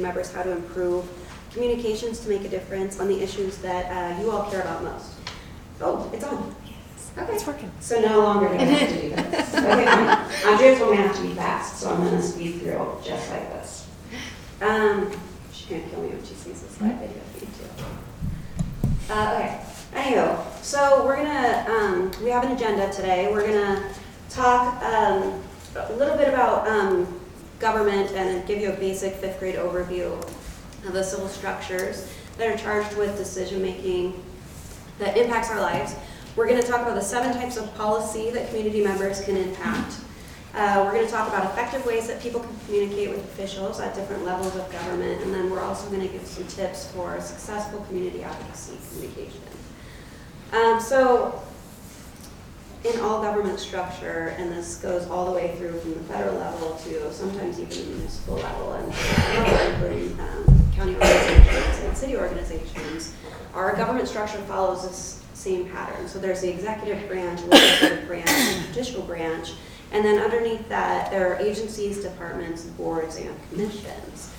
members how to improve communications to make a difference on the issues that you all care about most. Oh, it's on. Yes. Okay. It's working. So no longer do I have to do this. Okay, fine. Andrea's going to have to be fast, so I'm going to speed through just like this. She's going to kill me when she sees this live video feed too. Okay. Anywho, so we're going to, we have an agenda today. We're going to talk a little bit about government and give you a basic 5th grade overview of the civil structures that are charged with decision making that impacts our lives. We're going to talk about the 7 types of policy that community members can impact. We're going to talk about effective ways that people can communicate with officials at different levels of government, and then we're also going to give some tips for successful community advocacy communication. So in all government structure, and this goes all the way through from the federal level to sometimes even the municipal level and including county organizations and city organizations, our government structure follows this same pattern. So there's the executive branch, legislative branch, and judicial branch, and then underneath that there are agencies, departments, boards, and commissions.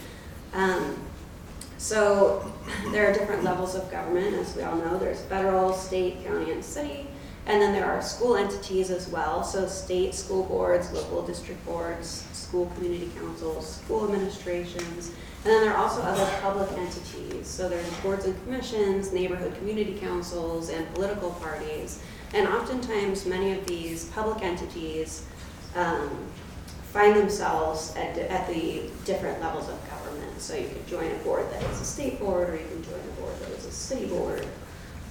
So there are different levels of government, as we all know. There's federal, state, county, and city. And then there are school entities as well, so state school boards, local district boards, school community councils, school administrations, and then there are also other public entities. So there's boards and commissions, neighborhood community councils, and political parties. And oftentimes many of these public entities find themselves at the different levels of government. So you could join a board that is a state board, or you can join a board that is a city board.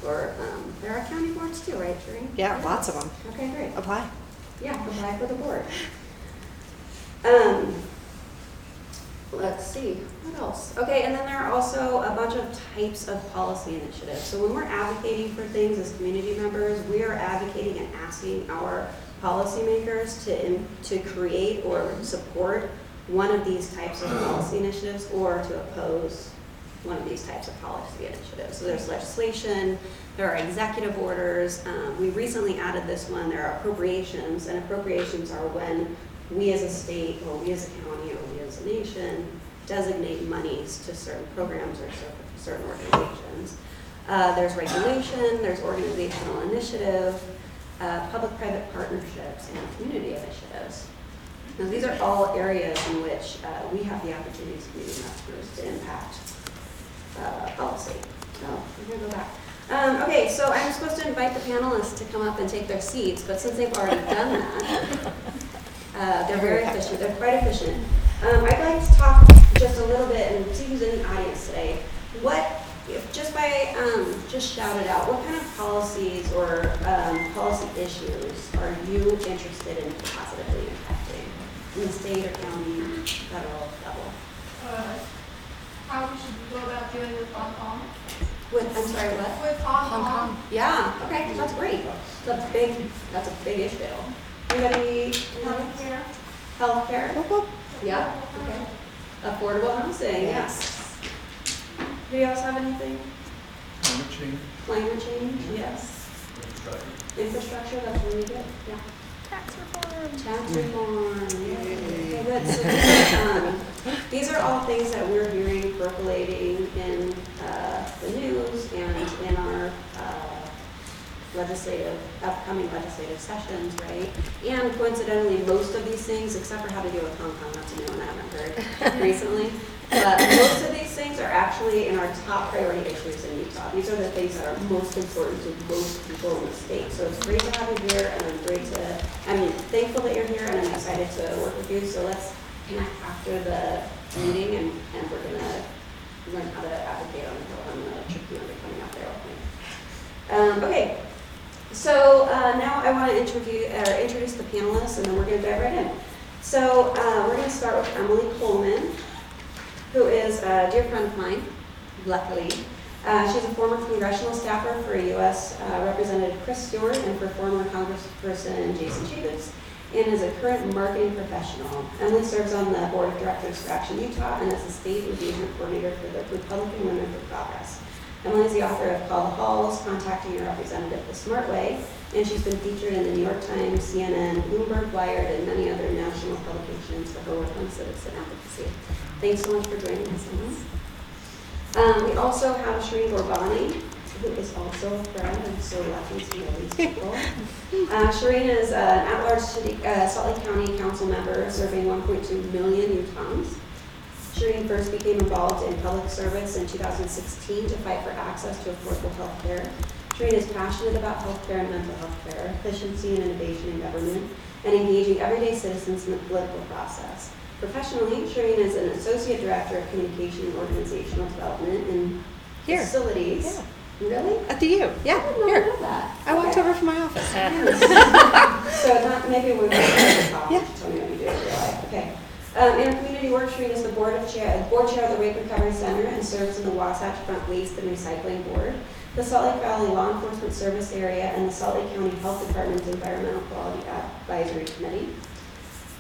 Or there are county boards too, right, Shereen? Yeah, lots of them. Okay, great. Apply. Yeah, apply for the board. Let's see, what else? Okay, and then there are also a bunch of types of policy initiatives. So when we're advocating for things as community members, we are advocating and asking our policymakers to create or support one of these types of policy initiatives or to oppose one of these types of policy initiatives. So there's legislation, there are executive orders. We recently added this one, there are appropriations, and appropriations are when we as a state, or we as a county, or we as a nation designate monies to certain programs or certain organizations. There's regulation, there's organizational initiative, public-private partnerships, and community initiatives. Now these are all areas in which we have the opportunity as community members to impact policy. Oh, we're going to go back. Okay, so I'm supposed to invite the panelists to come up and take their seats, but since they've already done that, they're very efficient. They're quite efficient. I'd like to talk just a little bit and see who's in the audience today. Just shout it out, what kind of policies or policy issues are you interested in positively impacting in the state or county, federal level? How we should go about dealing with Hong Kong? I'm sorry, what? With Hong Kong. Yeah, okay, that's great. That's a big issue. Anybody? Healthcare. Healthcare? Yeah, okay. Affordable housing, yes. Do you else have anything? Climate change. Climate change, yes. Infrastructure, that's really good, yeah. Tax reform. Tax reform, yay. Okay, good. So these are all things that we're hearing percolating in the news and in our upcoming legislative sessions, right? And coincidentally, most of these things, except for how to deal with Hong Kong, that's a new one I haven't heard recently, but most of these things are actually in our top priority issues in Utah. These are the things that are most important to most people in the state. So it's great to have you here, and I'm thankful that you're here, and I'm excited to work with you. So let's connect after the meeting, and we're going to learn how to advocate on the trip coming up there with me. Okay. So now I want to introduce the panelists, and then we're going to dive right in. So we're going to start with Emily Coleman, who is a dear friend of mine, luckily. She's a former congressional staffer for U.S. Representative Chris Stewart and for former Congressperson Jason Chaffetz, and is a current marketing professional. Emily serves on the board of directors for Action Utah and as the state engagement coordinator for the Republican Women for Progress. Emily is the author of Call the Halls, Contacting Your Representative the Smart Way, and she's been featured in the New York Times, CNN, Bloomberg, Wired, and many other national publications for her work on citizen advocacy. Thanks so much for joining us on this. We also have Shereen Gorbani, who is also a friend. I'm so lucky to know these people. Shereen is an at-large Salt Lake County Council member serving 1.2 million Utahns. Shereen first became involved in public service in 2016 to fight for access to affordable health care. Shereen is passionate about health care and mental health care, efficiency and innovation in government, and engaging everyday citizens in the political process. Professionally, Shereen is an associate director of communication and organizational development in facilities. Yeah. Really? At the U. Yeah. I did not know that. I walked over from my office. So maybe we're going to talk. Yeah. Tell me what you do in real life. Okay. In our community work, Shereen is the board chair of the Rape Recovery Center and serves in the Wasatch Front Waste and Recycling Board, the Salt Lake Valley Law Enforcement Service Area, and the Salt Lake County Health Department's Environmental Quality Advisory Committee.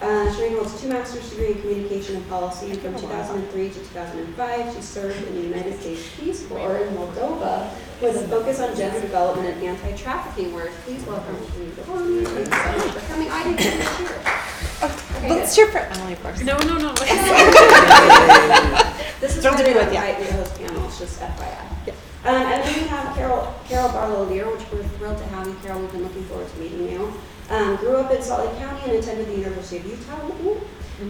Shereen holds 2 master's degree in communication and policy, and from 2003 to 2005, she served in the United States Peace Corps in Moldova with a focus on gender development and anti-trafficking work. Please welcome Shereen Gorbani. Thank you so much for coming. I didn't get to cheer. Okay, Let's cheer for Emily first. No. This is Thrilled to be with you. the host panel, it's just FYI. Yeah. And then we have Carol Barlow-Lear, which we're thrilled to have you. Carol, we've been looking forward to meeting you. Grew up in Salt Lake County and attended the University of Utah.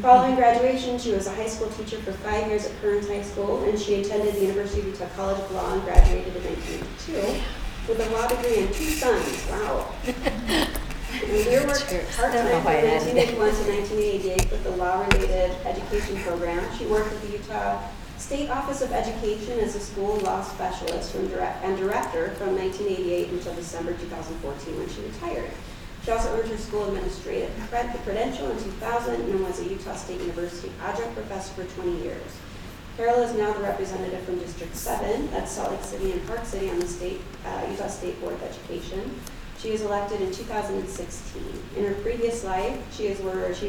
Following graduation, she was a high school teacher for 5 years at Kearns High School, and she attended the University of Utah College of Law and graduated in 1982 with a law degree and 2 sons. Wow. And Lear worked part-time from 1981 to 1988 with the law-related education program. She worked with the Utah State Office of Education as a school law specialist and director from 1988 until December 2014 when she retired. She also earned her school administrative credential in 2000 and was a Utah State University adjunct professor for 20 years. Carol is now the representative from District 7, that's Salt Lake City and Park City on the Utah State Board of Education. She was elected in 2016. In her previous life, she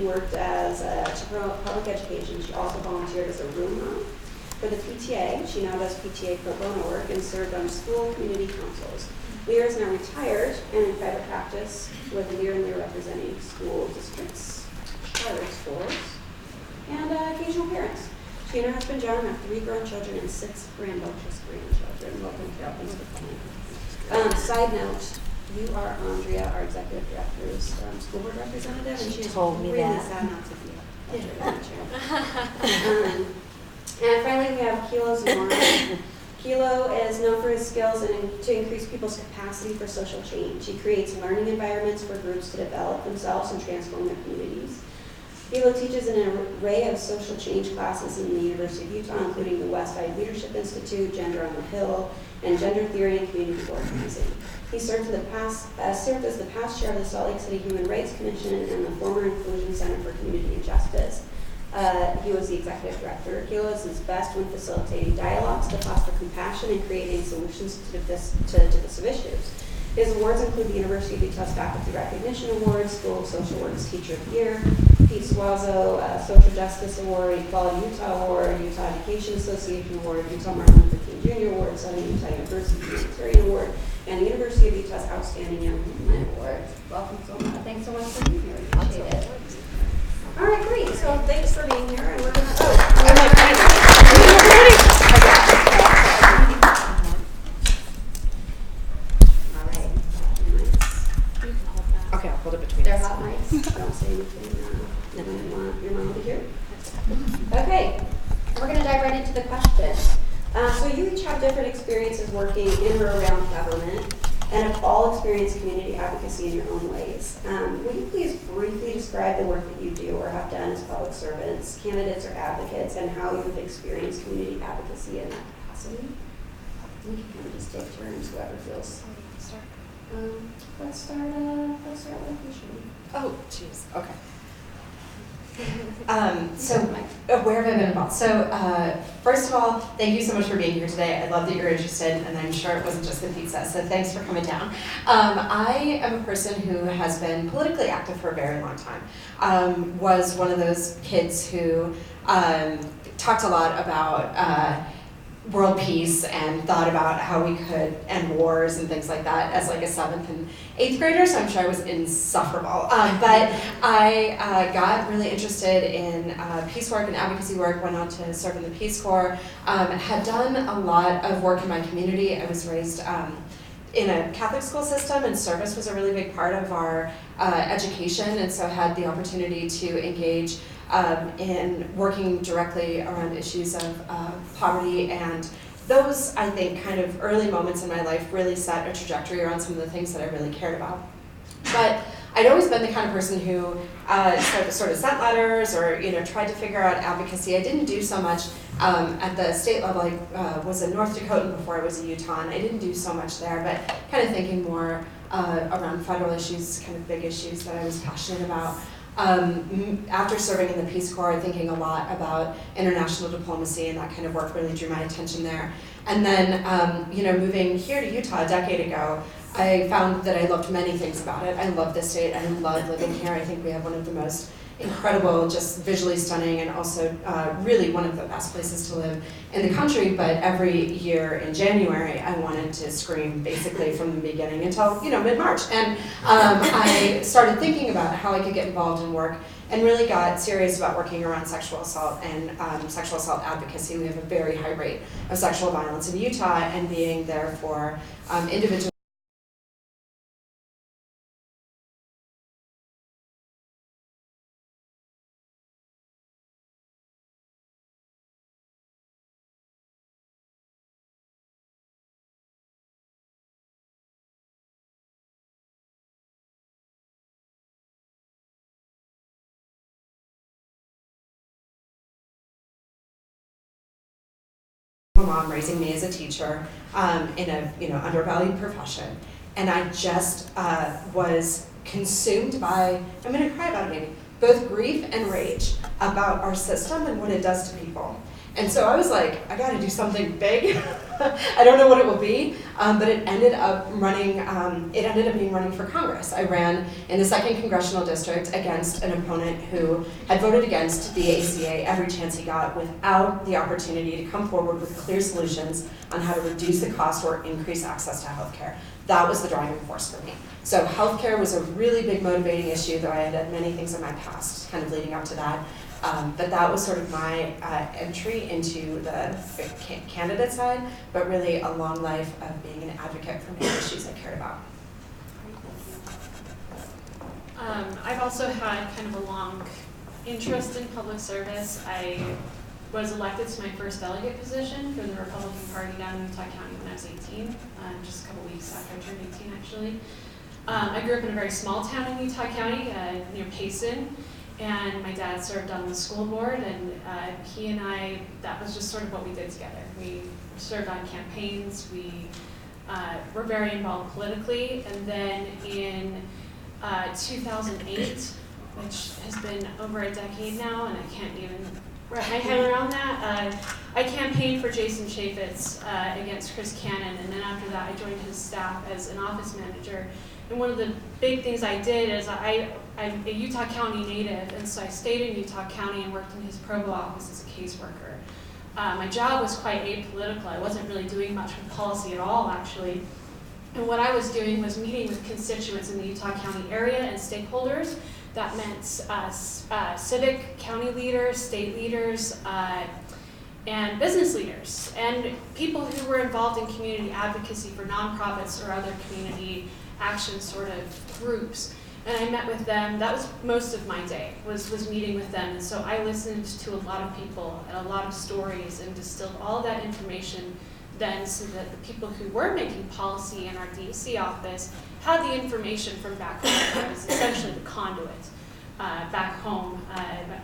worked as to promote public education. She also volunteered as a room mom for the PTA. She now does PTA pro bono work and served on school community councils. Lear is now retired and in private practice with Lear and Lear representing school districts, charter schools, and occasional parents. She and her husband John have 3 grown children and 6 rambunctious grandchildren. Welcome, Carol. Thanks for coming. Side note, you are Andrea, our executive director's school board representative, and she's really sad not to be here. And finally, we have Kilo Zamora. Kilo is known for his skills to increase people's capacity for social change. He creates learning environments for groups to develop themselves and transform their communities. Kilo teaches in an array of social change classes in the University of Utah, including the Westside Leadership Institute, Gender on the Hill, and Gender Theory and Community Organizing. He served as the past chair of the Salt Lake City Human Rights Commission and the former Inclusion Center for Community and Justice. He was the executive director. Kilo is his best when facilitating dialogues to foster compassion and creating solutions to this issues. His awards include the University of Utah's Faculty Recognition Award, School of Social Work's Teacher of the Year, Pete Suazo Social Justice Award, Equality Utah Award, Utah Education Association Award, Utah Martin Luther King Jr. Award, Southern Utah University Humanitarian Award, and the University of Utah's Outstanding Young Woman Award. Welcome so much. Thanks so much for being here. We appreciate it. All right, great. So thanks for being here, and we're gonna. Okay, I'll hold it between They're us. hot mics. Don't say anything you don't want your mom to hear. Okay, we're going to dive right into the questions. So you each have different experiences working in or around government and have all experienced community advocacy in your own ways. Will you please briefly describe the work that you do or have done as public servants, candidates, or advocates, and how you've experienced community advocacy in that capacity? We can kind of just take turns, whoever feels. Let's start with you, Shereen. Oh, jeez. Okay. Where have I been involved? So, first of all, thank you so much for being here today. I love that you're interested, and I'm sure it wasn't just the pizza, so thanks for coming down. I am a person who has been politically active for a very long time. Was one of those kids who talked a lot about world peace and thought about how we could end wars and things like that as like a 7th and 8th grader, so I'm sure I was insufferable. But I got really interested in peace work and advocacy work, went on to serve in the Peace Corps, had done a lot of work in my community. I was raised in a Catholic school system, and service was a really big part of our education, and so had the opportunity to engage in working directly around issues of poverty, and those, I think, kind of early moments in my life really set a trajectory around some of the things that I really cared about. But I'd always been the kind of person who sort of sent letters or tried to figure out advocacy. I didn't do so much at the state level. I was a North Dakotan before I was a Utah, and I didn't do so much there, but kind of thinking more around federal issues, kind of big issues that I was passionate about. After serving in the Peace Corps, thinking a lot about international diplomacy, and that kind of work really drew my attention there. And then, moving here to Utah a decade ago, I found that I loved many things about it. I love this state. I love living here. I think we have one of the most incredible, just visually stunning, and also really one of the best places to live in the country. But every year in January, I wanted to scream basically from the beginning until mid-March. And I started thinking about how I could get involved in work, and really got serious about working around sexual assault and sexual assault advocacy. We have a very high rate of sexual violence in Utah, and being there for individuals mom raising me as a teacher in a undervalued profession, and I just was consumed by, I'm going to cry about it maybe, both grief and rage about our system and what it does to people. And so I was like, I got to do something big. I don't know what it will be, but it ended up being running for Congress. I ran in the 2nd Congressional District against an opponent who had voted against the ACA every chance he got, without the opportunity to come forward with clear solutions on how to reduce the cost or increase access to healthcare. That was the driving force for me. So healthcare was a really big motivating issue, though I had done many things in my past kind of leading up to that. But that was sort of my entry into the candidate side, but really a long life of being an advocate for many issues I cared about. I've also had kind of a long interest in public service. I was elected to my first delegate position for the Republican Party down in Utah County when I was 18, just a couple weeks after I turned 18 actually. I grew up in a very small town in Utah County near Payson. And my dad served on the school board, and he and I, that was just sort of what we did together. We served on campaigns, we were very involved politically, and then in 2008, which has been over a decade now, and I can't even wrap my head around that, I campaigned for Jason Chaffetz against Chris Cannon, and then after that I joined his staff as an office manager. And one of the big things I did is I'm a Utah County native, and so I stayed in Utah County and worked in his Provo office as a caseworker. My job was quite apolitical. I wasn't really doing much with policy at all, actually. And what I was doing was meeting with constituents in the Utah County area and stakeholders. That meant civic, county leaders, state leaders, and business leaders, and people who were involved in community advocacy for nonprofits or other community action sort of groups. And I met with them. That was most of my day, was meeting with them. And so I listened to a lot of people and a lot of stories and distilled all that information then so that the people who were making policy in our DC office had the information from back home. I was essentially the conduit back home,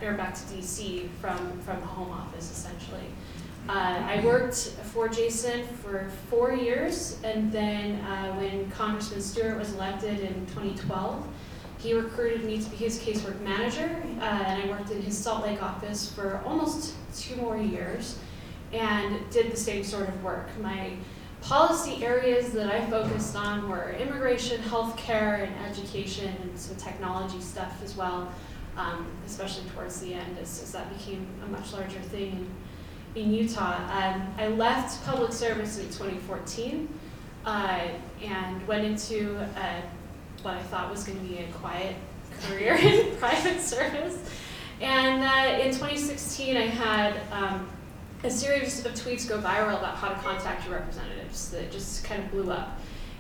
or back to DC from the home office, essentially. I worked for Jason for 4 years, and then when Congressman Stewart was elected in 2012, he recruited me to be his casework manager, and I worked in his Salt Lake office for almost 2 more years and did the same sort of work. My policy areas that I focused on were immigration, healthcare, and education, and some technology stuff as well, especially towards the end as that became a much larger thing in Utah. I left public service in 2014 and went into what I thought was going to be a quiet career in private service. And in 2016, I had a series of tweets go viral about how to contact your representatives that just kind of blew up.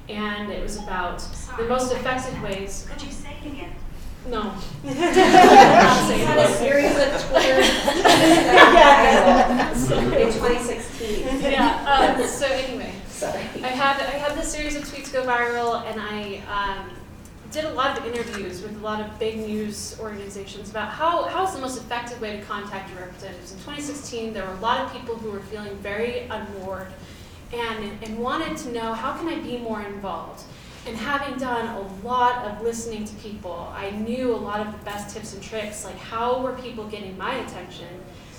And it was about the most effective ways. Could you say it again? No. She's had a series of Twitter in 2016. Yeah. So anyway, Sorry. I had this series of tweets go viral, and I did a lot of interviews with a lot of big news organizations about how is the most effective way to contact your representatives. In 2016, there were a lot of people who were feeling very unmoored and wanted to know, how can I be more involved? And having done a lot of listening to people, I knew a lot of the best tips and tricks, like how were people getting my attention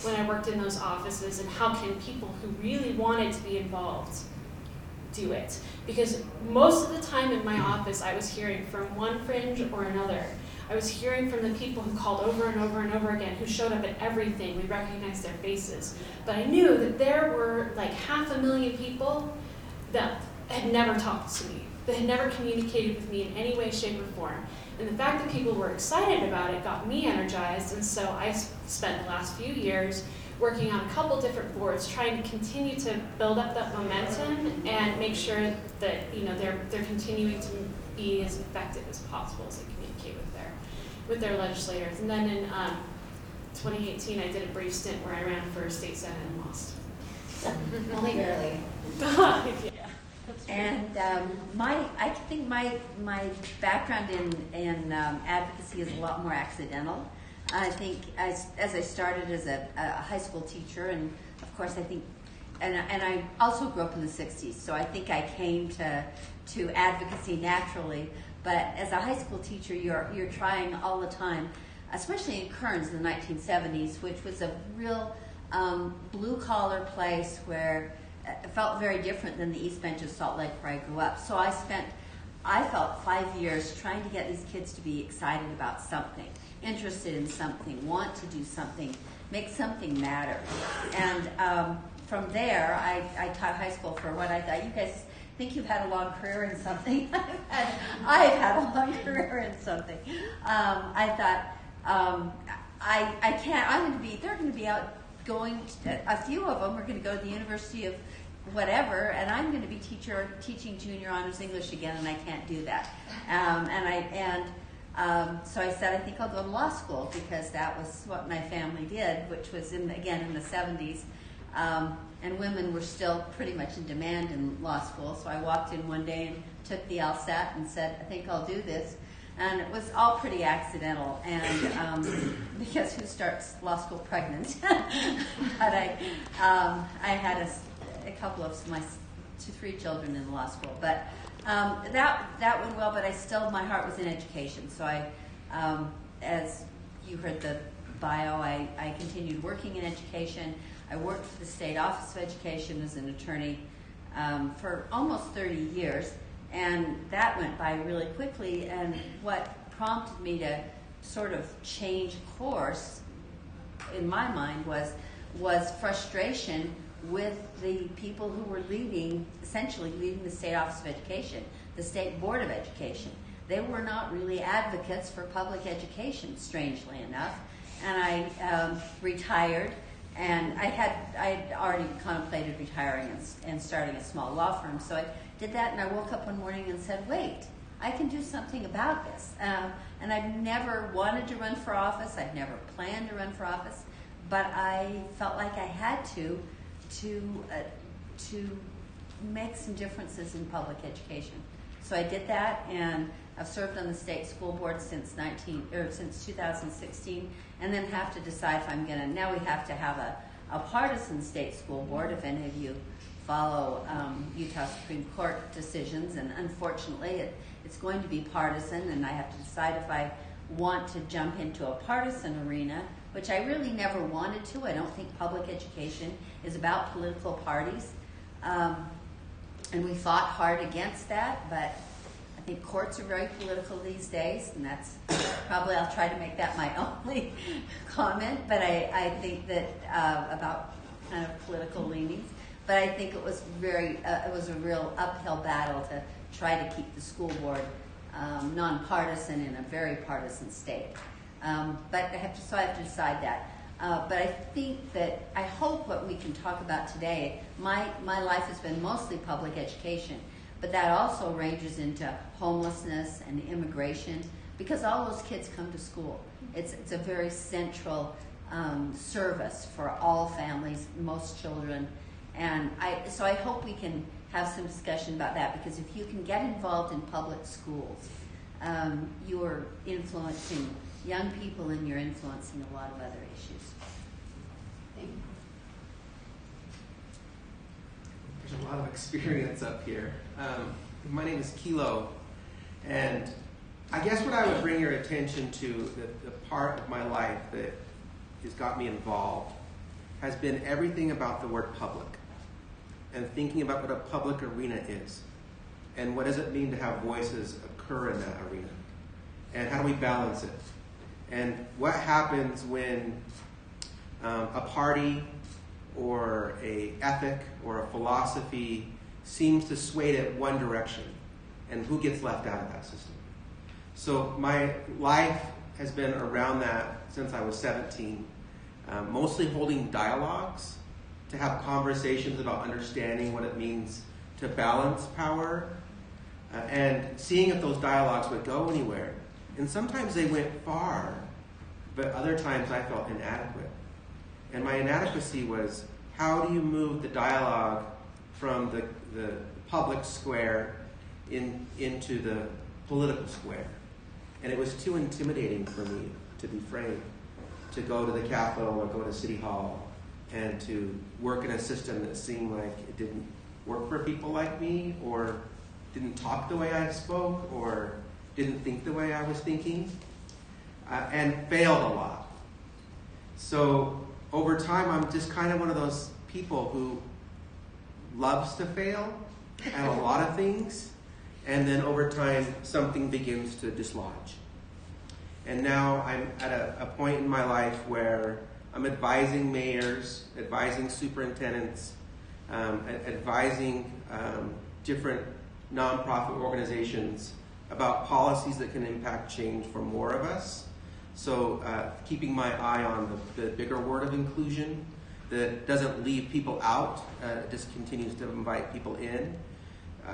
when I worked in those offices, and how can people who really wanted to be involved do it? Because most of the time in my office, I was hearing from one fringe or another. I was hearing from the people who called over and over and over again, who showed up at everything. We recognized their faces. But I knew that there were like 500,000 people that had never talked to me, that had never communicated with me in any way, shape, or form. And the fact that people were excited about it got me energized, and so I spent the last few years working on a couple different boards, trying to continue to build up that momentum and make sure that they're continuing to be as effective as possible as they communicate with their legislators. And then in 2018, I did a brief stint where I ran for state senate and lost. Only barely. Yeah. And I think my background in advocacy is a lot more accidental. I think as I started as a high school teacher, and of course I think, and I also grew up in the 60s, so I think I came to advocacy naturally. But as a high school teacher, you're trying all the time, especially in Kearns in the 1970s, which was a real blue collar place where it felt very different than the East Bench of Salt Lake where I grew up. So I felt 5 years trying to get these kids to be excited about something, interested in something, want to do something, make something matter. And from there, I taught high school for what I thought. You guys think you've had a long career in something. I've had a long career in something. I thought, I can't, they're going to be out going, a few of them are going to go to the University of whatever, and I'm going to be teaching junior honors English again, and I can't do that. So I said, I think I'll go to law school, because that was what my family did, which was again in the 70s. And women were still pretty much in demand in law school. So I walked in one day and took the LSAT and said, I think I'll do this. And it was all pretty accidental, and because who starts law school pregnant? But I had a couple of my 3 children in law school. But that went well, but my heart was in education. So as you heard the bio, I continued working in education. I worked for the State Office of Education as an attorney for almost 30 years, and that went by really quickly. And what prompted me to sort of change course in my mind was frustration with the people who were essentially leading the State Office of Education, the State Board of Education. They were not really advocates for public education, strangely enough. And I retired, and I had already contemplated retiring and starting a small law firm. So I did that, and I woke up one morning and said, wait, I can do something about this. And I've never wanted to run for office. I've never planned to run for office. But I felt like I had to make some differences in public education. So I did that, and I've served on the state school board since 2016, and then have to decide if I'm gonna. Now we have to have a partisan state school board, if any of you follow Utah Supreme Court decisions, and unfortunately it's going to be partisan, and I have to decide if I want to jump into a partisan arena, which I really never wanted to. I don't think public education is about political parties. And we fought hard against that, but I think courts are very political these days, and that's probably, I'll try to make that my only comment, but I think that about kind of political leanings. But I think it was it was a real uphill battle to try to keep the school board nonpartisan in a very partisan state. But I have to decide that. But I think that, I hope what we can talk about today, my life has been mostly public education, but that also ranges into homelessness and immigration, because all those kids come to school. It's a very central service for all families, most children. And so I hope we can have some discussion about that, because if you can get involved in public schools, you're influencing young people and you're influencing a lot of other issues. Thank you. There's a lot of experience up here. My name is Kilo, and I guess what I would bring your attention to, the part of my life that has got me involved, has been everything about the word public, and thinking about what a public arena is, and what does it mean to have voices occur in that arena, and how do we balance it, and what happens when a party or a ethic or a philosophy seems to sway it one direction, and who gets left out of that system. So my life has been around that since I was 17, mostly holding dialogues to have conversations about understanding what it means to balance power, and seeing if those dialogues would go anywhere. And sometimes they went far, but other times I felt inadequate. And my inadequacy was, how do you move the dialogue from the public square into the political square? And it was too intimidating for me, to be frank, to go to the Capitol or go to City Hall and to work in a system that seemed like it didn't work for people like me, or didn't talk the way I spoke, or didn't think the way I was thinking, and failed a lot. So over time, I'm just kind of one of those people who loves to fail at a lot of things, and then over time, something begins to dislodge. And now I'm at a point in my life where I'm advising mayors, advising superintendents, advising different nonprofit organizations about policies that can impact change for more of us. So keeping my eye on the bigger word of inclusion that doesn't leave people out, just continues to invite people in.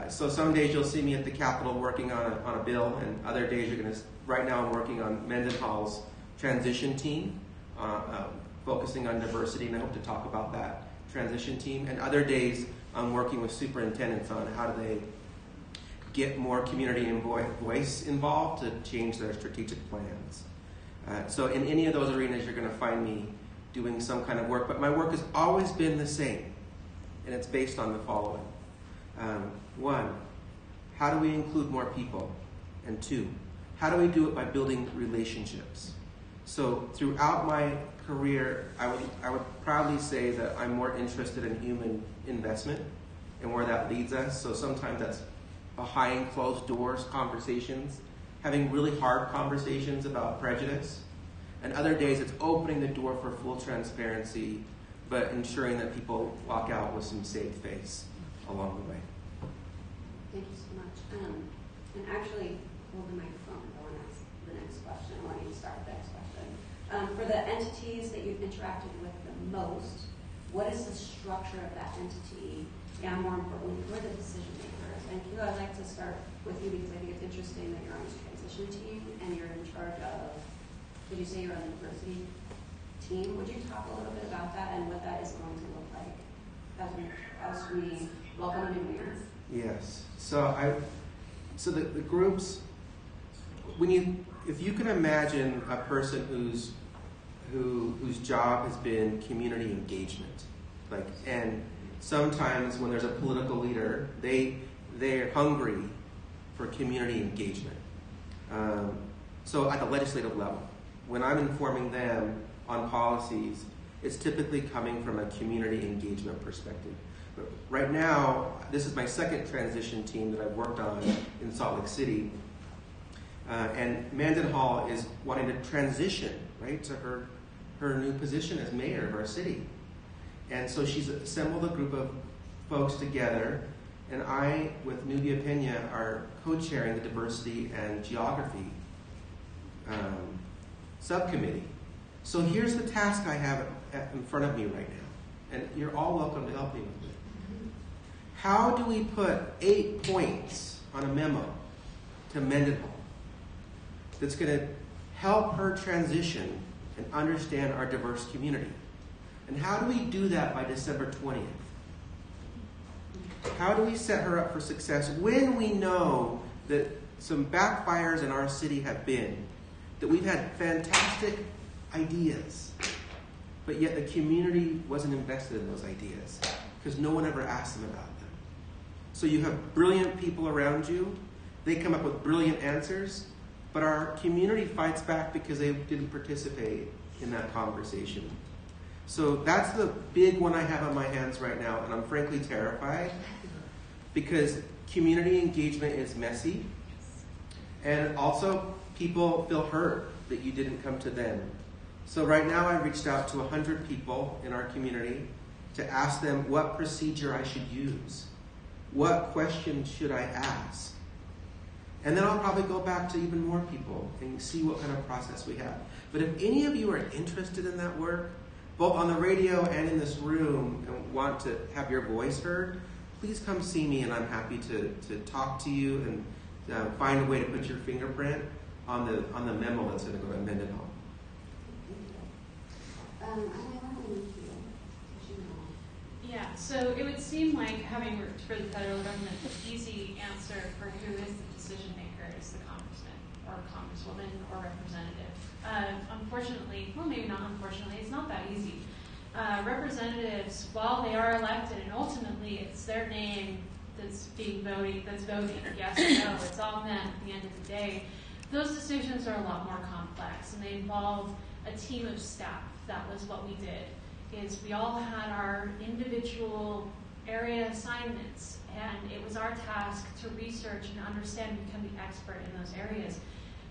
So some days you'll see me at the Capitol working on a bill, and other days you're going to, right now I'm working on Mendenhall's transition team, focusing on diversity, and I hope to talk about that transition team. And other days I'm working with superintendents on how do they get more community and voice involved to change their strategic plans. So in any of those arenas, you're going to find me doing some kind of work, but my work has always been the same, and it's based on the following. One, how do we include more people? And two, how do we do it by building relationships? So throughout my career, I would proudly say that I'm more interested in human investment and where that leads us. So sometimes that's behind closed doors conversations, having really hard conversations about prejudice. And other days it's opening the door for full transparency, but ensuring that people walk out with some saved face along the way. Thank you so much. And actually, hold the microphone and go and ask the next question. I want you to start the next question. For the entities that you've interacted with the most, what is the structure of that entity? And more importantly, who are the decision makers? And Q, I'd like to start with you because I think it's interesting that you're on this transition team and you're in charge of, did you say you're on the diversity team? Would you talk a little bit about that and what that is going to look like as we welcome a new mayor? Yes. So the groups, if you can imagine a person whose job has been community engagement, and sometimes when there's a political leader, they're hungry for community engagement. So at the legislative level, when I'm informing them on policies, it's typically coming from a community engagement perspective. But right now, this is my second transition team that I've worked on in Salt Lake City. And Mendenhall is wanting to transition, right, to her new position as mayor of our city. And so she's assembled a group of folks together, and I, with Nubia Pena, are co-chairing the diversity and geography subcommittee. So here's the task I have in front of me right now, and you're all welcome to help me with it. How do we put 8 points on a memo to Mendenhall that's going to help her transition and understand our diverse community? And how do we do that by December 20th? How do we set her up for success when we know that some backfires in our city have been that we've had fantastic ideas, but yet the community wasn't invested in those ideas because no one ever asked them about them. So you have brilliant people around you. They come up with brilliant answers, but our community fights back because they didn't participate in that conversation. So that's the big one I have on my hands right now, and I'm frankly terrified because community engagement is messy, and also people feel hurt that you didn't come to them. So right now I reached out to 100 people in our community to ask them what procedure I should use. What questions should I ask? And then I'll probably go back to even more people and see what kind of process we have. But if any of you are interested in that work, both on the radio and in this room, and want to have your voice heard, please come see me, and I'm happy to talk to you and find a way to put your fingerprint on the memo that's going to go to Mendenhall. Yeah, so it would seem like, having worked for the federal government, the easy answer for who is the decision maker is the congressman or congresswoman or representative. Unfortunately, well, maybe not unfortunately, it's not that easy. Representatives, while they are elected, and ultimately it's their name that's voting, yes or no, it's all them at the end of the day. Those decisions are a lot more complex, and they involve a team of staff. That was what we did, is we all had our individual area assignments, and it was our task to research and understand and become the expert in those areas.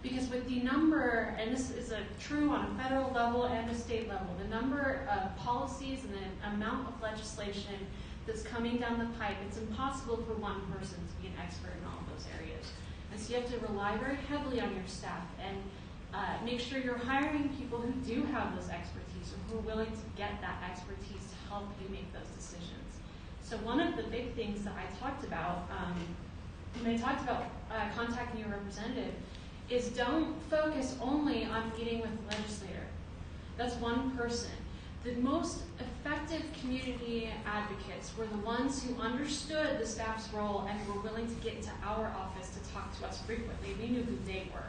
Because with the number, and this is true on a federal level and a state level, the number of policies and the amount of legislation that's coming down the pipe, it's impossible for one person to be an expert in all of those areas. And so you have to rely very heavily on your staff and make sure you're hiring people who do have those expertise or who are willing to get that expertise to help you make those decisions. So one of the big things that I talked about when I talked about contacting your representative is don't focus only on meeting with the legislator. That's one person. The most effective community advocates were the ones who understood the staff's role and were willing to get into our office to talk to us frequently. We knew who they were.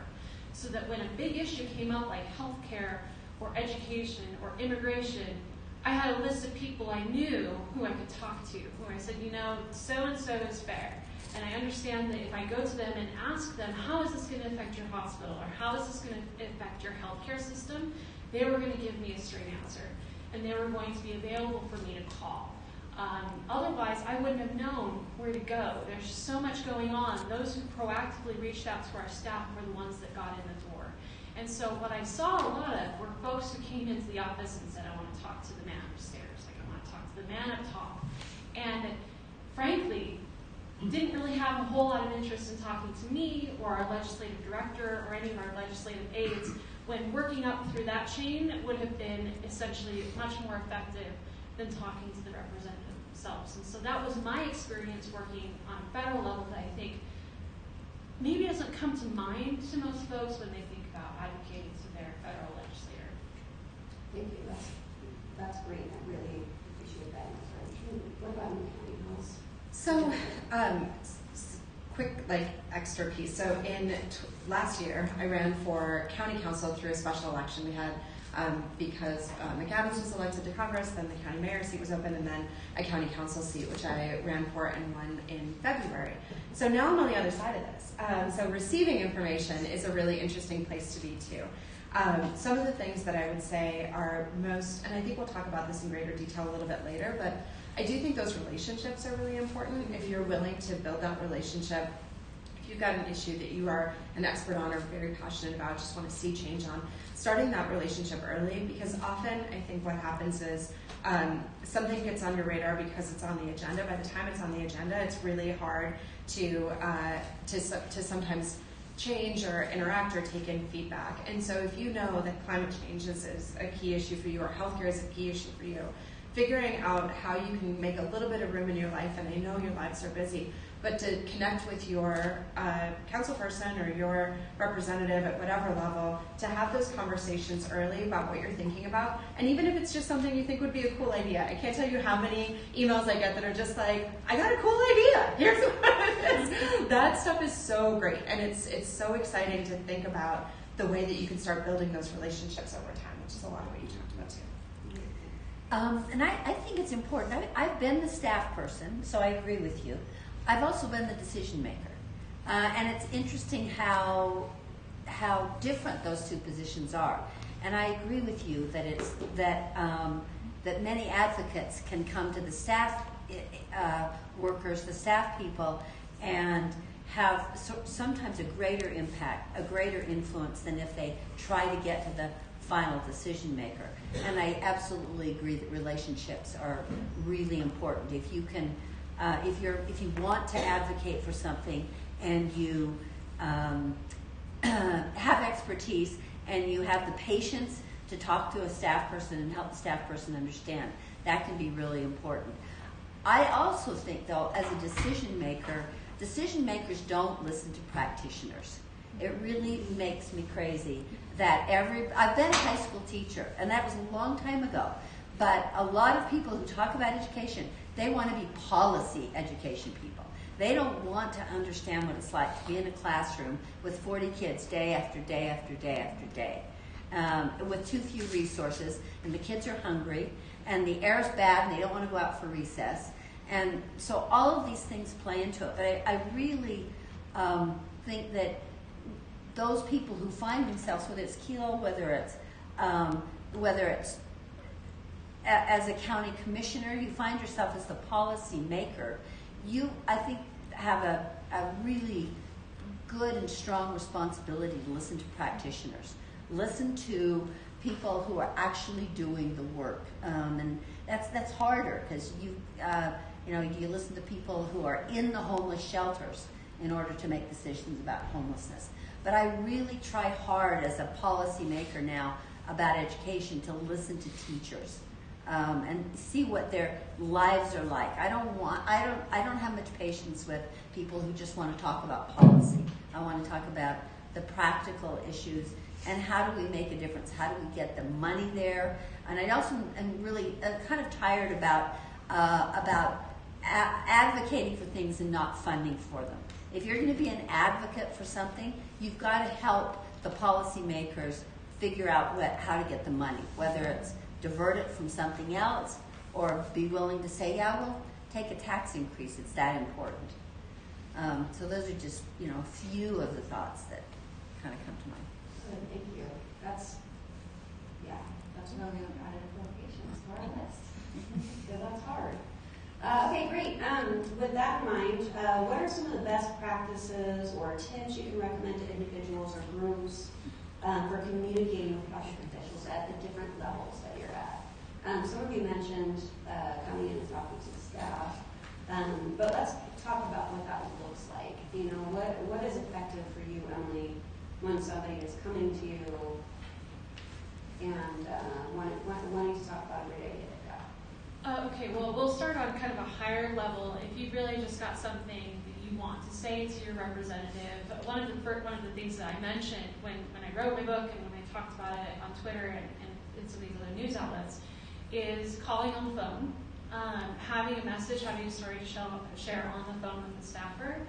So that when a big issue came up like healthcare or education or immigration, I had a list of people I knew who I could talk to, who I said, you know, so-and-so is fair. And I understand that if I go to them and ask them, how is this going to affect your hospital, or how is this going to affect your healthcare system, they were going to give me a straight answer. And they were going to be available for me to call. Otherwise, I wouldn't have known where to go. There's so much going on. Those who proactively reached out to our staff were the ones that got in the door. And so what I saw a lot of were folks who came into the office and said, I want to talk to the man upstairs, like I want to talk to the man up top. And frankly, didn't really have a whole lot of interest in talking to me or our legislative director or any of our legislative aides, when working up through that chain would have been essentially much more effective than talking to the representative themselves. And so that was my experience working on a federal level that I think maybe doesn't come to mind to most folks when they think about advocating to their federal legislator. Thank you. That's great. I really appreciate that answer. What about in the county house? So, quick extra piece. So last year, I ran for county council through a special election. We had because McAdams was elected to Congress, then the county mayor seat was open, and then a county council seat, which I ran for and won in February. So now I'm on the other side of this. So receiving information is a really interesting place to be too. Some of the things that I would say are most, and I think we'll talk about this in greater detail a little bit later, but I do think those relationships are really important. If you're willing to build that relationship, if you've got an issue that you are an expert on or very passionate about, just want to see change on, starting that relationship early, because often I think what happens is something gets on your radar because it's on the agenda. By the time it's on the agenda, it's really hard to sometimes change or interact or take in feedback. And so if you know that climate change is a key issue for you, or healthcare is a key issue for you, figuring out how you can make a little bit of room in your life, and I know your lives are busy, but to connect with your council person or your representative at whatever level, to have those conversations early about what you're thinking about. And even if it's just something you think would be a cool idea, I can't tell you how many emails I get that are just like, I got a cool idea, here's what it is. That stuff is so great, and it's so exciting to think about the way that you can start building those relationships over time, which is a lot of what you talked about too. And I think it's important. I've been the staff person, so I agree with you. I've also been the decision maker. And it's interesting how different those two positions are. And I agree with you that that many advocates can come to the staff workers, the staff people, and have sometimes a greater impact, a greater influence than if they try to get to the final decision maker. And I absolutely agree that relationships are really important. If you can, if you want to advocate for something and you have expertise and you have the patience to talk to a staff person and help the staff person understand, that can be really important. I also think, though, as a decision makers don't listen to practitioners. It really makes me crazy that I've been a high school teacher, and that was a long time ago, but a lot of people who talk about education, they want to be policy education people. They don't want to understand what it's like to be in a classroom with 40 kids day after day after day after day, with too few resources, and the kids are hungry, and the air is bad, and they don't want to go out for recess. And so all of these things play into it. But I really think that those people who find themselves, whether it's Kilo, whether it's as a county commissioner, you find yourself as the policy maker, you, I think, have a really good and strong responsibility to listen to practitioners. Listen to people who are actually doing the work. And that's harder because you listen to people who are in the homeless shelters in order to make decisions about homelessness. But I really try hard as a policymaker now about education to listen to teachers and see what their lives are like. I don't have much patience with people who just want to talk about policy. I want to talk about the practical issues and how do we make a difference? How do we get the money there? And I also am really kind of tired about advocating for things and not funding for them. If you're going to be an advocate for something, you've got to help the policymakers figure out how to get the money, whether it's divert it from something else or be willing to say, yeah, we'll take a tax increase. It's that important. So those are just, a few of the thoughts that kind of come to mind. Thank you. That's really added applications to our list. So that's hard. Okay, great. With that in mind, what are some of the best practices or tips you can recommend to individuals or groups for communicating with project officials at the different levels that you're at? Some of you mentioned coming in and talking to the staff, but let's talk about what that looks like. What is effective for you, Emily, when somebody is coming to you and wanting to talk about your day-to-day job? Okay, well, we'll start on kind of a higher level. If you've really just got something that you want to say to your representative, one of the things that I mentioned when I wrote my book and when I talked about it on Twitter and in some of these other news outlets is calling on the phone, having a message, having a story to share on the phone with the staffer.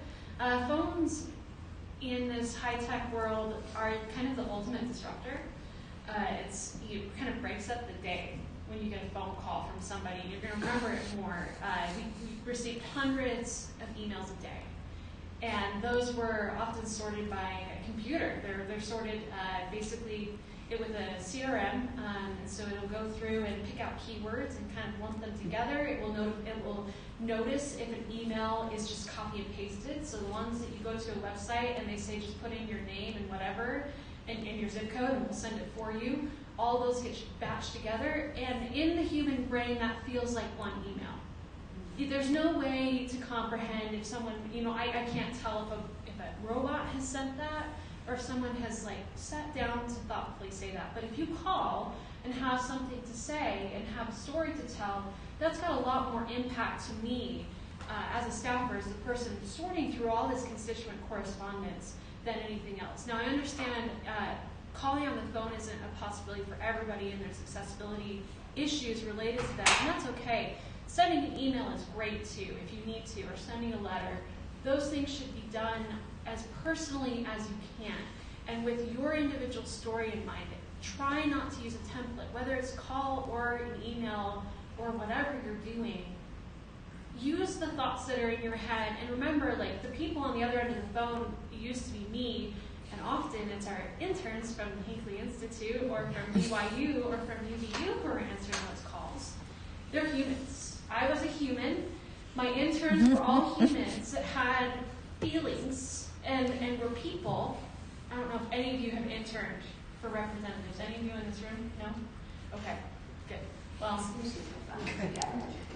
Phones in this high-tech world are kind of the ultimate disruptor. It kind of breaks up the day when you get a phone call from somebody. You're going to remember it more. We received hundreds of emails a day, and those were often sorted by a computer. They're sorted basically it with a CRM, and so it'll go through and pick out keywords and kind of lump them together. It will notice if an email is just copy and pasted. So the ones that you go to a website and they say just put in your name and whatever and your zip code and we'll send it for you. All those get batched together, and in the human brain that feels like one email. There's no way to comprehend if someone, I can't tell if a robot has sent that or if someone has sat down to thoughtfully say that. But if you call and have something to say and have a story to tell, that's got a lot more impact to me as a staffer, as the person sorting through all this constituent correspondence than anything else. Now I understand calling on the phone isn't a possibility for everybody, and there's accessibility issues related to that, and that's okay. Sending an email is great too, if you need to, or sending a letter. Those things should be done as personally as you can, and with your individual story in mind. Try not to use a template, whether it's call or an email or whatever you're doing. Use the thoughts that are in your head, and remember, the people on the other end of the phone used to be me, and often it's our interns from the Hinckley Institute or from BYU or from UVU who are answering those calls. They're humans. I was a human. My interns were all humans that had feelings and were people. I don't know if any of you have interned for representatives. Any of you in this room? No? Okay, good. Well,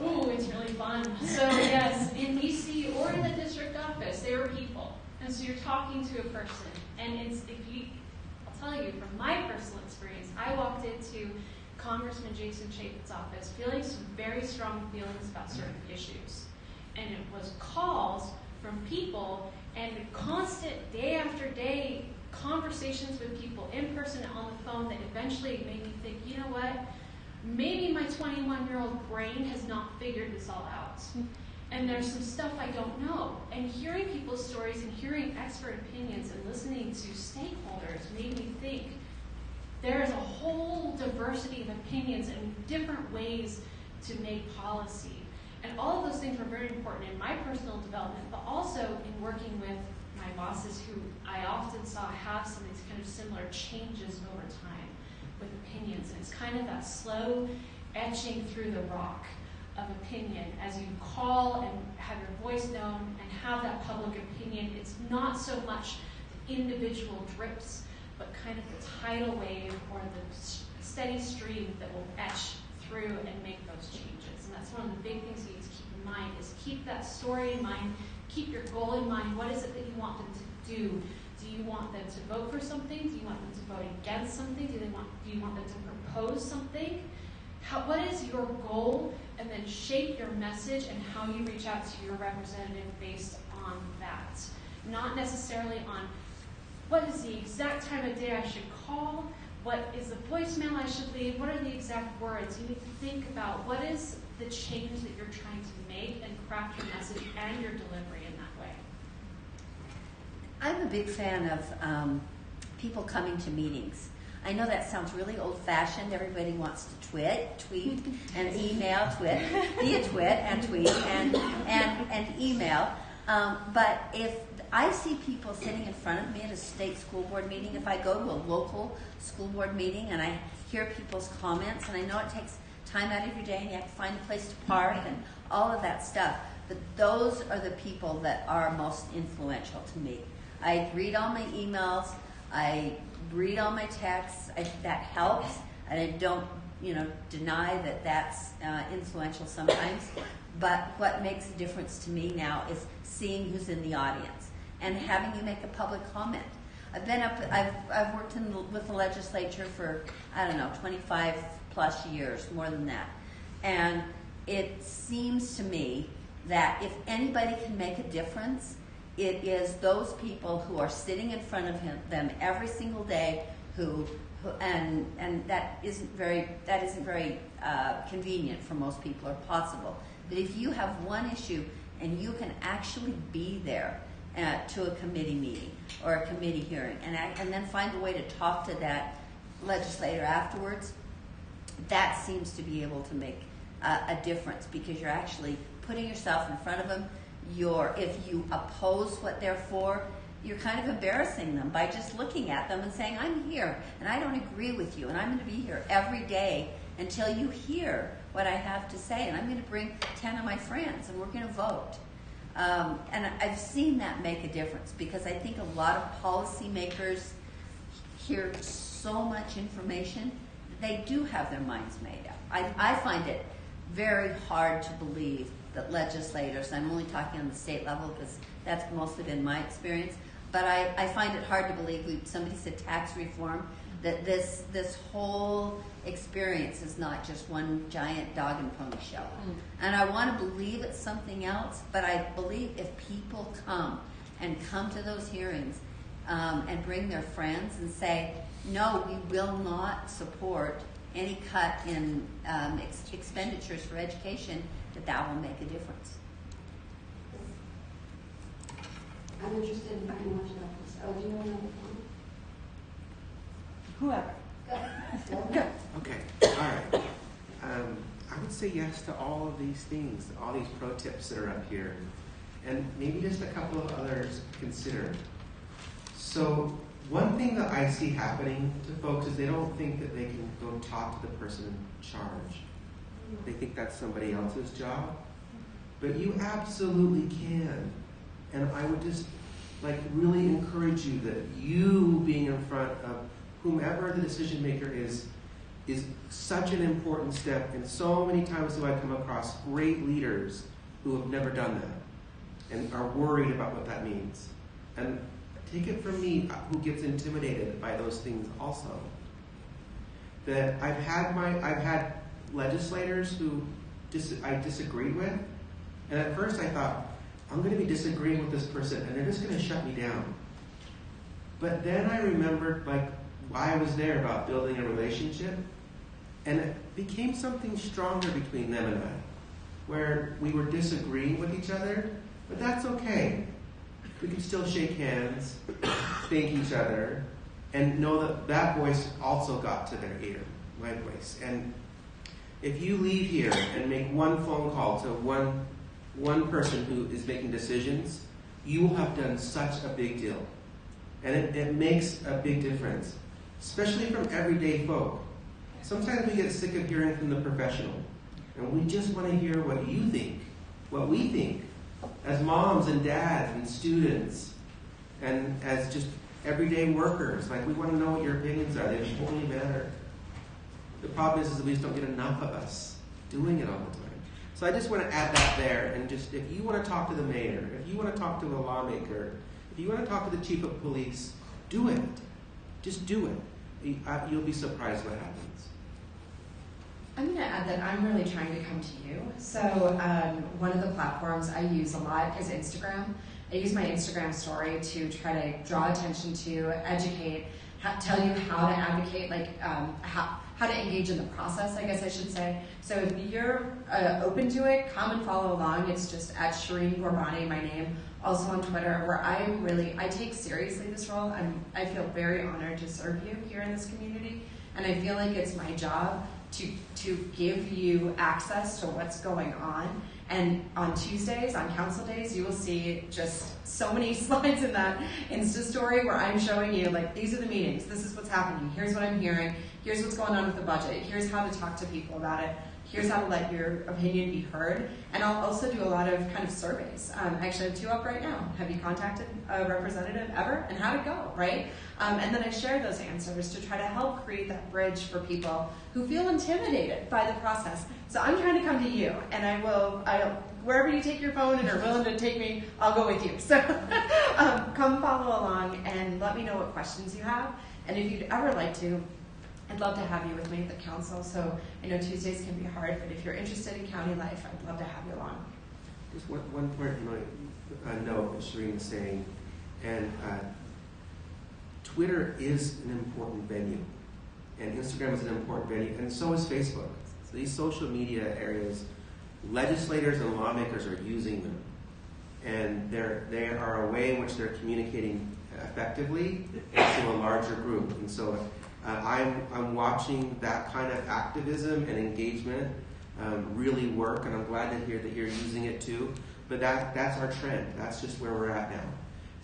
ooh, it's really fun. So yes, in DC or in the district office, they were people. And so you're talking to a person. And I'll tell you from my personal experience, I walked into Congressman Jason Chapin's office feeling some very strong feelings about certain issues. And it was calls from people and constant day after day conversations with people in person and on the phone that eventually made me think, you know what, maybe my 21-year-old brain has not figured this all out. And there's some stuff I don't know. And hearing people's stories and hearing expert opinions and listening to stakeholders made me think there is a whole diversity of opinions and different ways to make policy. And all of those things were very important in my personal development, but also in working with my bosses who I often saw have some of these kind of similar changes over time with opinions. And it's kind of that slow etching through the rock of opinion as you call and have your voice known and have that public opinion. It's not so much the individual drips, but kind of the tidal wave or the steady stream that will etch through and make those changes. And that's one of the big things you need to keep in mind is keep that story in mind, keep your goal in mind. What is it that you want them to do? Do you want them to vote for something? Do you want them to vote against something? Do you want them to propose something? What is your goal? And then shape your message and how you reach out to your representative based on that. Not necessarily on what is the exact time of day I should call, what is the voicemail I should leave, what are the exact words. You need to think about what is the change that you're trying to make and craft your message and your delivery in that way. I'm a big fan of people coming to meetings. I know that sounds really old-fashioned. Everybody wants to tweet, and email, be a twit, and tweet, and email. But if I see people sitting in front of me at a state school board meeting, if I go to a local school board meeting and I hear people's comments, and I know it takes time out of your day and you have to find a place to park and all of that stuff, but those are the people that are most influential to me. I read all my emails, I read all my texts. That helps, and I don't, deny that that's influential sometimes. But what makes a difference to me now is seeing who's in the audience and having you make a public comment. I've worked with the legislature for 25 plus years, more than that, and it seems to me that if anybody can make a difference, it is those people who are sitting in front of them every single day, and that isn't very convenient for most people or possible. But if you have one issue and you can actually be there to a committee meeting or a committee hearing, and then find a way to talk to that legislator afterwards, that seems to be able to make a difference because you're actually putting yourself in front of them. If you oppose what they're for, you're kind of embarrassing them by just looking at them and saying, I'm here and I don't agree with you and I'm going to be here every day until you hear what I have to say, and I'm going to bring 10 of my friends and we're going to vote. And I've seen that make a difference, because I think a lot of policymakers hear so much information that they do have their minds made up. I find it very hard to believe that legislators, I'm only talking on the state level because that's mostly been my experience, but I find it hard to believe, somebody said tax reform, that this whole experience is not just one giant dog and pony show. And I want to believe it's something else, but I believe if people come to those hearings and bring their friends and say, no, we will not support any cut in expenditures for education, that will make a difference. I'm interested in finding much about this. Oh, do you want another one? Whoever. Go. Okay, all right. I would say yes to all of these things, all these pro tips that are up here, and maybe just a couple of others to consider. So one thing that I see happening to folks is they don't think that they can go talk to the person in charge. They think that's somebody else's job, but you absolutely can. And I would just really encourage you that you being in front of whomever the decision maker is such an important step. And so many times do I come across great leaders who have never done that and are worried about what that means. And take it from me, who gets intimidated by those things also, that I've had legislators who I disagreed with, and at first I thought, I'm going to be disagreeing with this person and they're just going to shut me down. But then I remembered why I was there, about building a relationship, and it became something stronger between them and I, where we were disagreeing with each other, but that's okay. We can still shake hands, thank each other, and know that voice also got to their ear, my voice. And if you leave here and make one phone call to one person who is making decisions, you will have done such a big deal. And it makes a big difference, especially from everyday folk. Sometimes we get sick of hearing from the professional, and we just want to hear what you think, what we think, as moms and dads and students, and as just everyday workers. We want to know what your opinions are. They totally matter. The problem is that we just don't get enough of us doing it all the time. So I just want to add that there, and just, if you want to talk to the mayor, if you want to talk to a lawmaker, if you want to talk to the chief of police, do it. Just do it. You'll be surprised what happens. I'm going to add that I'm really trying to come to you. So one of the platforms I use a lot is Instagram. I use my Instagram story to try to draw attention to, educate, tell you how to advocate, how to engage in the process, I guess I should say. So if you're open to it, come and follow along. It's just at Shireen Gorbani, my name. Also on Twitter, where I take seriously this role. I feel very honored to serve you here in this community, and I feel like it's my job to give you access to what's going on. And on Tuesdays, on council days, you will see just so many slides in that Insta story where I'm showing you, these are the meetings, this is what's happening, here's what I'm hearing, here's what's going on with the budget, here's how to talk to people about it, here's how to let your opinion be heard. And I'll also do a lot of kind of surveys. I actually have 2 up right now. Have you contacted a representative ever? And how'd it go, right? And then I share those answers to try to help create that bridge for people who feel intimidated by the process. So I'm trying to come to you, and I wherever you take your phone and are willing to take me, I'll go with you. So come follow along and let me know what questions you have. And if you'd ever like to, I'd love to have you with me at the council. So I know Tuesdays can be hard, but if you're interested in county life, I'd love to have you along. Just one point you might note what Shireen is saying, and Twitter is an important venue, and Instagram is an important venue, and so is Facebook. So these social media areas, legislators and lawmakers are using them, and they are a way in which they're communicating effectively to a larger group. And so I'm watching that kind of activism and engagement really work, and I'm glad to hear that you're using it too. But that's our trend. That's just where we're at now.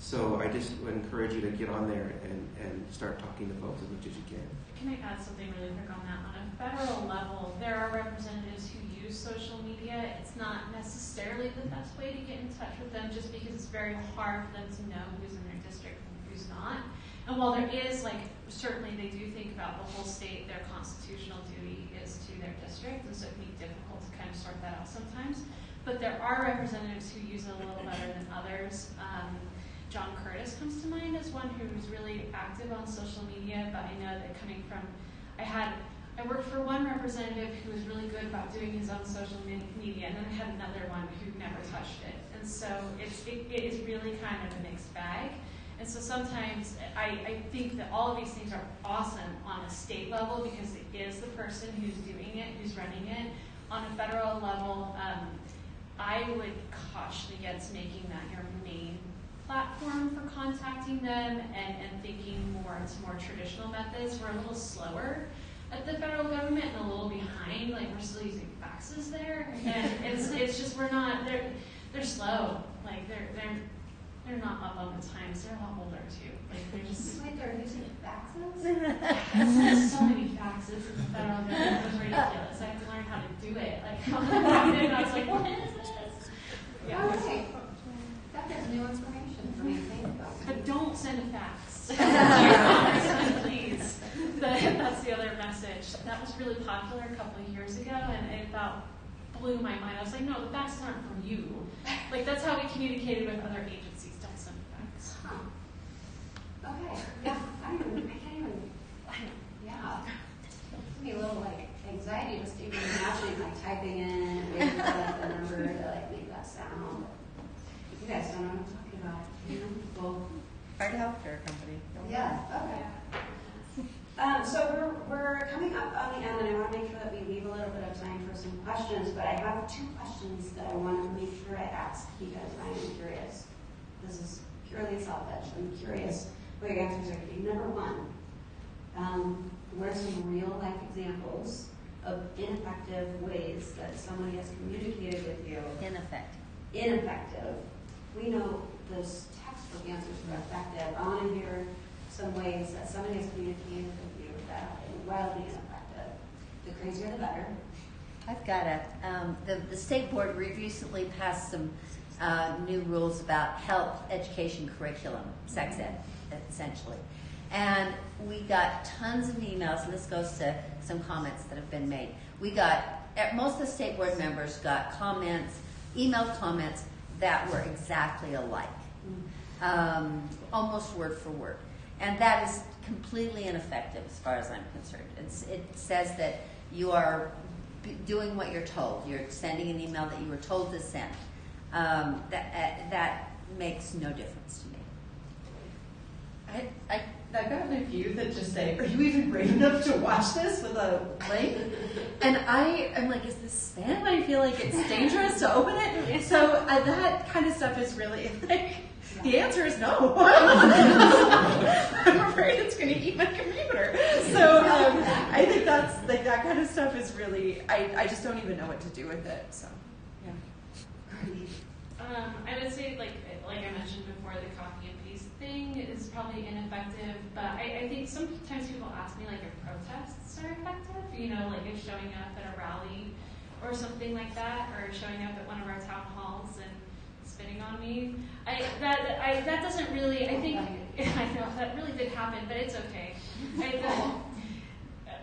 So I just would encourage you to get on there and start talking to folks as much as you can. Can I add something really quick on that? On a federal level, there are representatives who use social media. It's not necessarily the best way to get in touch with them just because it's very hard for them to know who's in their district and who's not. And while there is, certainly they do think about the whole state, their constitutional duty is to their district, and so it can be difficult to kind of sort that out sometimes. But there are representatives who use it a little better than others. John Curtis comes to mind as one who's really active on social media, but I know that coming from, I worked for one representative who was really good about doing his own social media, and then I had another one who never touched it. And so it is really kind of a mixed bag. And so sometimes I think that all of these things are awesome on a state level because it is the person who's doing it, who's running it. On a federal level, I would caution against making that your main platform for contacting them and thinking more into more traditional methods. We're a little slower at the federal government and a little behind. We're still using faxes there, and it's just they're slow. They're not up on the times. They're a lot older too. They're just they're using faxes? there's so many faxes in the federal government. It was ridiculous. I had to learn how to do it. I was like, what is this? Yeah. Okay. That is new information for me to think about. But don't send a fax. Please. That's the other message. That was really popular a couple of years ago, and it about blew my mind. I was like, no, the faxes aren't from you. That's how we communicated with other agencies. Don't send a fax. Huh. Okay. Yeah. I can't even. Yeah. It's me a little anxiety just even imagining typing in, waiting for the number to make that sound. You guys don't know what I'm talking about. Well, Part healthcare company. yeah. Okay. So we're coming up on the end, and I want to make sure that we leave a little bit of time for some questions. But I have 2 questions that I want to make sure I ask because I am curious. This is purely selfish. I'm curious what your answers are going to be. Number 1, what are some real life examples of ineffective ways that somebody has communicated with you? Ineffective. We know those textbook answers are effective. I want to hear some ways that somebody has communicated with you that have been wildly ineffective. The crazier the better. I've got the state board recently passed some new rules about health education curriculum, sex ed, essentially. And we got tons of emails, and this goes to some comments that have been made. Most of the state board members got emailed comments that were exactly alike, almost word for word. And that is completely ineffective as far as I'm concerned. It says that you are doing what you're told. You're sending an email that you were told to send. That makes no difference to me. I've gotten a few that just say, "Are you even brave enough to watch this?" with a link. And I'm like, is this spam? I feel like it's dangerous to open it. So that kind of stuff is really the answer is no. I'm afraid it's going to eat my computer. So I think that's that kind of stuff is really, I just don't even know what to do with it. So yeah. I would say, like I mentioned before, the copy and paste thing is probably ineffective, but I think sometimes people ask me if protests are effective, if showing up at a rally or something like that, or showing up at one of our town halls and spitting on me. That doesn't really, I think, I know that really did happen, but it's okay.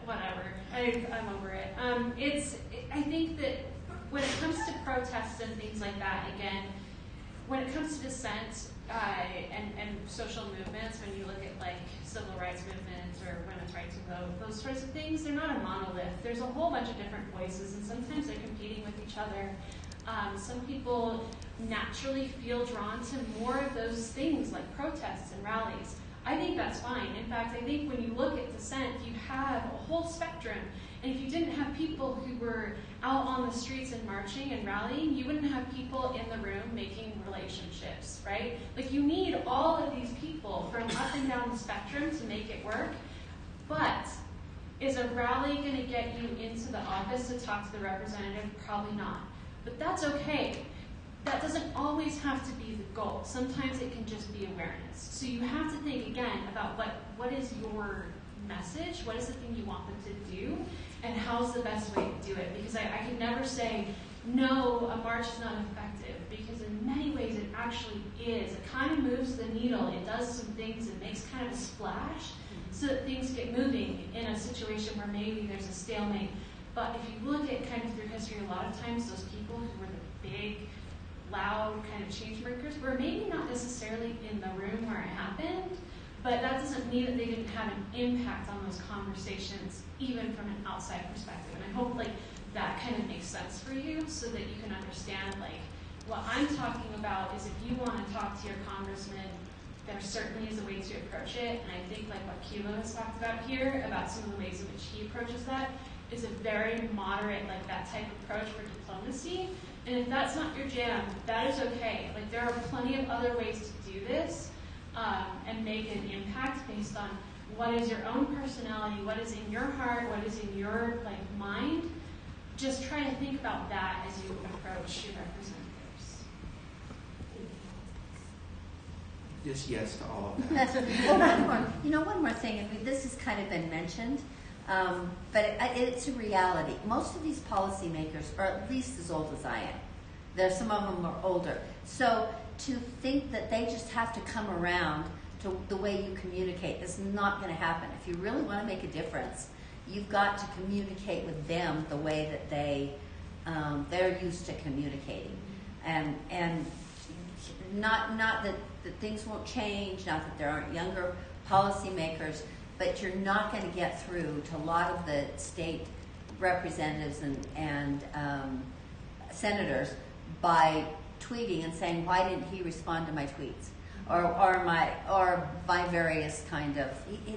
Whatever, I'm over it. I think that when it comes to protests and things like that, again, when it comes to dissent and social movements, when you look at civil rights movements or women's right to vote, those sorts of things, they're not a monolith. There's a whole bunch of different voices, and sometimes they're competing with each other. Some people naturally feel drawn to more of those things like protests and rallies. I think that's fine. In fact, I think when you look at dissent, you have a whole spectrum. And if you didn't have people who were out on the streets and marching and rallying, you wouldn't have people in the room making relationships, right? You need all of these people from up and down the spectrum to make it work. But is a rally going to get you into the office to talk to the representative? Probably not. But that's okay. That doesn't always have to be the goal. Sometimes it can just be awareness. So you have to think again about what is your message, what is the thing you want them to do, and how's the best way to do it. Because I could never say, no, a march is not effective, because in many ways it actually is. It kind of moves the needle, it does some things, it makes kind of a splash, so that things get moving in a situation where maybe there's a stalemate. But if you look at kind of through history, a lot of times those people who were the big, loud kind of change makers were maybe not necessarily in the room where it happened, but that doesn't mean that they didn't have an impact on those conversations, even from an outside perspective. And I hope that kind of makes sense for you, so that you can understand what I'm talking about is if you want to talk to your congressman, there certainly is a way to approach it. And I think what Kilo has talked about here, about some of the ways in which he approaches that, is a very moderate, that type of approach for diplomacy. And if that's not your jam, that is okay. There are plenty of other ways to do this and make an impact based on what is your own personality, what is in your heart, what is in your mind. Just try to think about that as you approach your representatives. Just yes to all of that. One more thing, and this has kind of been mentioned, but it's a reality. Most of these policymakers are at least as old as I am. Some of them are older. So to think that they just have to come around to the way you communicate is not going to happen. If you really want to make a difference, you've got to communicate with them the way that they're used to communicating, and not that things won't change, not that there aren't younger policymakers, but you're not going to get through to a lot of the state representatives and senators by tweeting and saying, why didn't he respond to my tweets? Or my various kind of,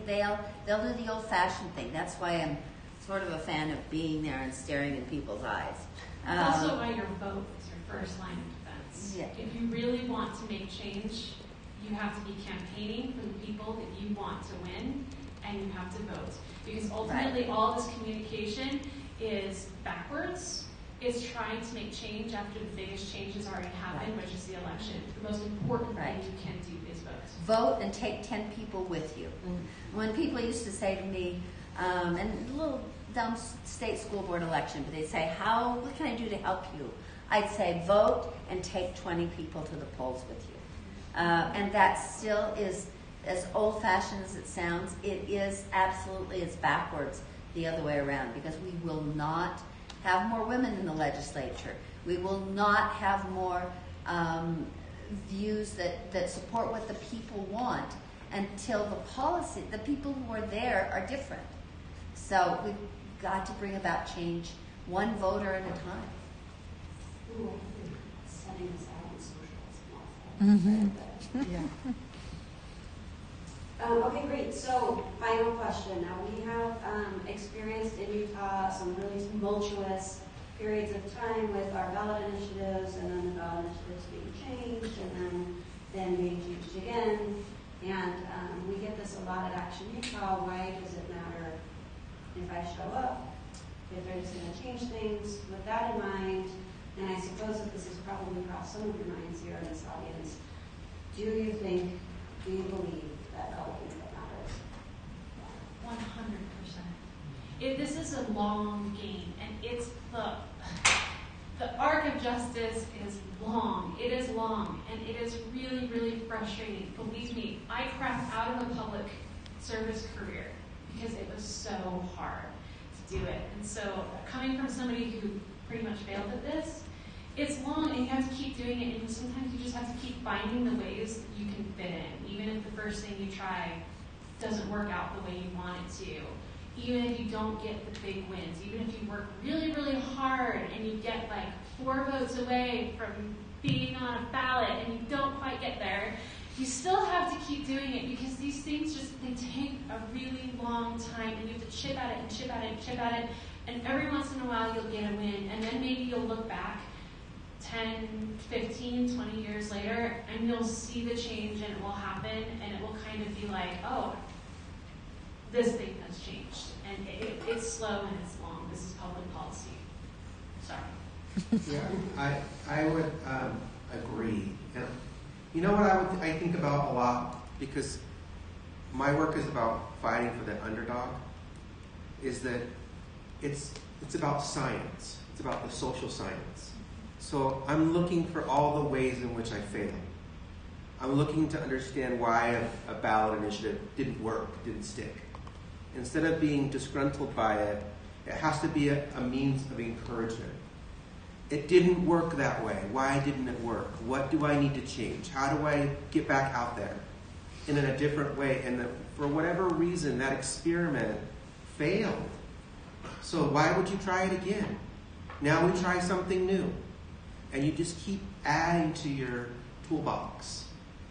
they'll do the old-fashioned thing. That's why I'm sort of a fan of being there and staring in people's eyes. Also why your vote is your first line of defense. Yeah. If you really want to make change, you have to be campaigning for the people that you want to win, and you have to vote. Because ultimately all this communication is backwards. It's trying to make change after the biggest changes already happened, which is the election. The most important thing you can do is vote. Vote and take 10 people with you. Mm-hmm. When people used to say to me, and a little dumb state school board election, but they'd say, what can I do to help you? I'd say vote and take 20 people to the polls with you. And that still is, as old-fashioned as it sounds, it is absolutely as backwards the other way around, because we will not have more women in the legislature. We will not have more views that support what the people want until the people who are there are different. So we've got to bring about change one voter at a time. Ooh, setting this out on socials. Mm-hmm. Yeah. Okay, great. So, final question. Now, we have experienced in Utah some really tumultuous periods of time with our ballot initiatives, and then the ballot initiatives being changed, and then being changed again. And we get this a lot at Action Utah. Why does it matter if I show up? If they're just going to change things with that in mind, and I suppose that this has probably crossed some of your minds here in this audience. Do you believe that public input matters? 100%. This is a long game, and it's the arc of justice is long. It is long, and it is really, really frustrating. Believe me, I crapped out of a public service career because it was so hard to do it. And so, coming from somebody who pretty much failed at this, it's long, and you have to keep doing it, and sometimes you just have to keep finding the ways that you can fit in, even if the first thing you try doesn't work out the way you want it to, even if you don't get the big wins, even if you work really, really hard and you get 4 votes away from being on a ballot and you don't quite get there, you still have to keep doing it, because these things they take a really long time, and you have to chip at it and chip at it and chip at it, and every once in a while you'll get a win, and then maybe you'll look back 10, 15, 20 years later, and you'll see the change, and it will happen, and it will kind of be like, oh, this thing has changed. And it's slow and it's long. This is public policy. Sorry. Yeah, I would agree. And You know what I think about a lot, because my work is about fighting for the underdog, is that it's about science. It's about the social science. So I'm looking for all the ways in which I fail. I'm looking to understand why a ballot initiative didn't work, didn't stick. Instead of being disgruntled by it, it has to be a means of encouragement. It didn't work that way. Why didn't it work? What do I need to change? How do I get back out there and in a different way? And for whatever reason, that experiment failed. So why would you try it again? Now we try something new. And you just keep adding to your toolbox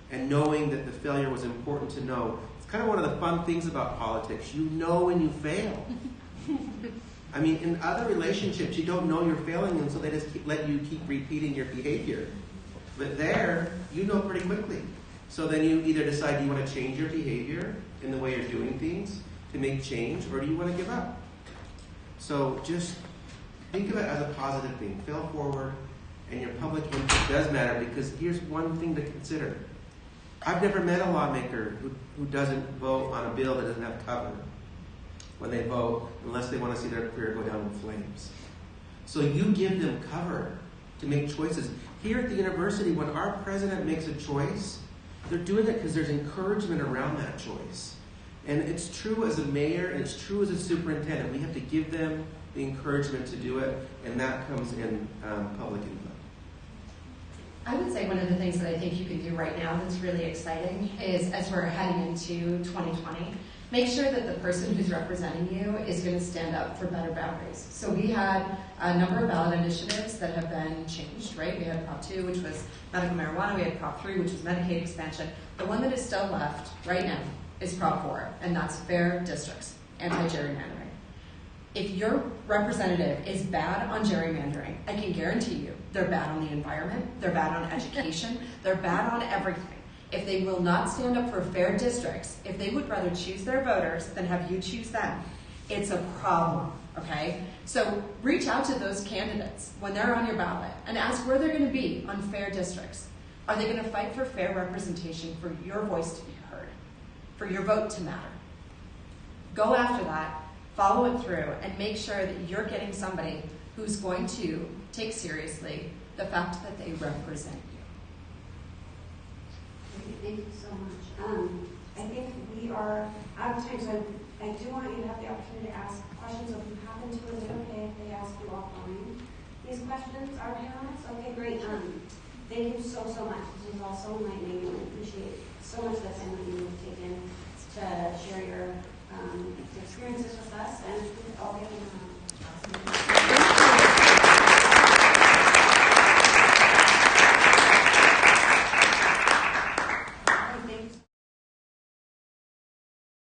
and knowing that the failure was important to know. It's kind of one of the fun things about politics. You know when you fail. I mean, in other relationships, you don't know you're failing, and so they just let you keep repeating your behavior. But there, you know pretty quickly. So then you either decide, do you want to change your behavior in the way you're doing things to make change, or do you want to give up? So just think of it as a positive thing. Fail forward, and your public input does matter, because here's one thing to consider. I've never met a lawmaker who doesn't vote on a bill that doesn't have cover when they vote, unless they want to see their career go down in flames. So you give them cover to make choices. Here at the university, when our president makes a choice, they're doing it because there's encouragement around that choice. And it's true as a mayor, and it's true as a superintendent. We have to give them the encouragement to do it, and that comes in public input. I would say one of the things that I think you can do right now that's really exciting is, as we're heading into 2020, make sure that the person who's representing you is going to stand up for better boundaries. So we had a number of ballot initiatives that have been changed, right? We had Prop 2, which was medical marijuana. We had Prop 3, which was Medicaid expansion. The one that is still left right now is Prop 4, and that's fair districts, anti-gerrymandering. If your representative is bad on gerrymandering, I can guarantee you they're bad on the environment, they're bad on education, they're bad on everything. If they will not stand up for fair districts, if they would rather choose their voters than have you choose them, it's a problem, okay? So reach out to those candidates when they're on your ballot and ask where they're going to be on fair districts. Are they going to fight for fair representation, for your voice to be heard, for your vote to matter? Go after that, follow it through, and make sure that you're getting somebody who's going to take seriously the fact that they represent you. Thank you so much. I think we are out of time, so I do want you to have the opportunity to ask questions. If you happen to, is it okay if they ask you offline? These questions are panelists? Okay, great. Thank you so much. This was all so enlightening, and I appreciate so much the time that you've taken to share your experiences with us, and all the other